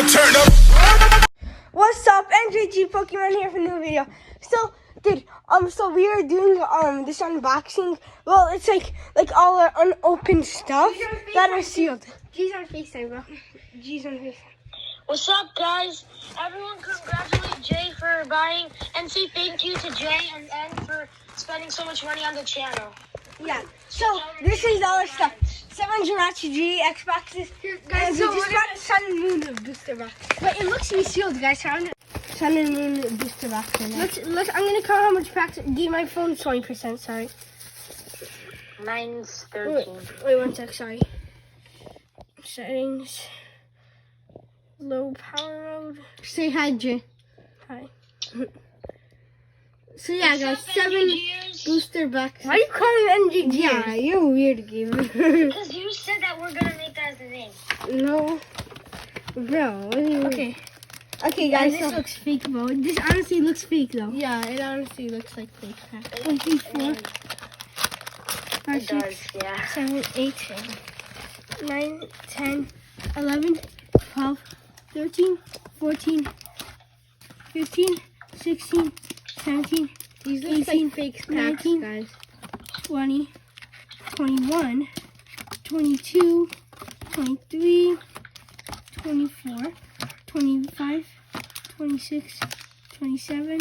now turn up. What's up, NJG Pokemon here for a new video. So, dude, so we are doing this unboxing. Well, it's like all our unopened stuff that are sealed. G's on FaceTime, bro. G's on FaceTime. What's up, guys? Everyone congratulate Jay for buying and say thank you to Jay and for spending so much money on the channel. Yeah. So this is all our stuff. 7 NJG Xboxes. Guys, so we just got Sun and Moon booster box. But it looks to be sealed, guys. Sun and Moon booster box. Let's. I'm gonna count how much packs. My phone's 20%. Sorry. Mine's 13. Wait 1 sec. Sorry. Settings. Low power mode. Say hi, Jay. Hi. So yeah, guys, 7 booster boxes. Why are you calling NJG? Yeah, you're a weird gamer. Because you said that we're gonna make that as the name. No, bro. What are you... Okay, guys. This looks fake, bro. This honestly looks fake, though. Yeah, it honestly looks like fake. 1, 2, 4, 5, 6, 7, 8, 9, 10, 11, 12, 13, 14, 15, 16, 17, these look 18, like fake packs, 19, guys. 20, 21, 22, 23, 24, 25, 26, 27,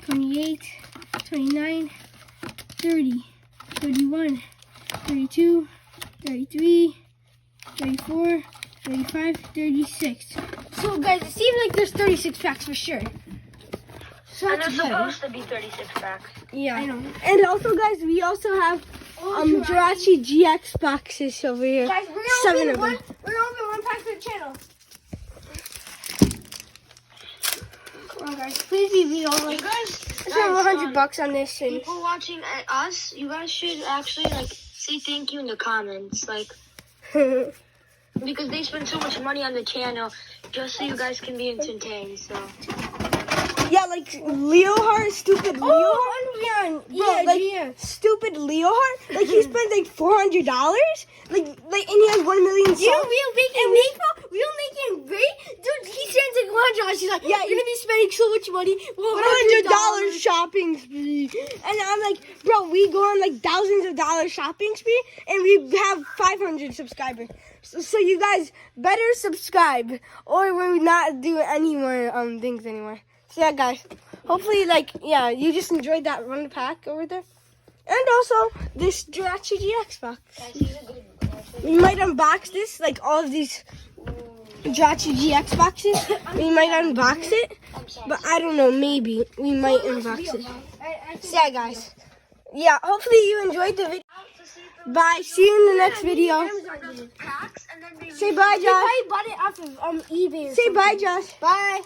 28, 29, 30, 31, 32, 33, 34, 35, 36. So guys, it seems like there's 36 packs for sure. So and there's supposed to be 36 packs. Yeah, I know. And also, guys, we also have Jirachi GX boxes over here. Guys, we're gonna open one pack for the channel. Come on, guys, please be video. Like, let's have $100 on this. And people watching us, you guys should actually say thank you in the comments, because they spend so much money on the channel just so you guys can be entertained. So. Yeah, like Leohart, stupid Leohart. Yeah, stupid Leohart. Like he spent like $400. And he has 1 million subs. Real making great. Dude, he spends like $100. He's like, yeah, you're gonna be spending so much money. $100 shopping spree. And I'm like, bro, we go on like thousands of dollars shopping spree, and we have 500 subscribers. So you guys better subscribe, or we'll not do any more things anymore. So yeah, guys, hopefully, you just enjoyed that run pack over there. And also, this Jirachi GX box. We might unbox this, all of these Jirachi GX boxes. We might unbox it, but I don't know, maybe we might unbox it. So yeah, guys. Yeah, hopefully you enjoyed the video. Bye, see you in the next video. Say bye, Josh. I bought it off of eBay. Say bye, Josh. Bye.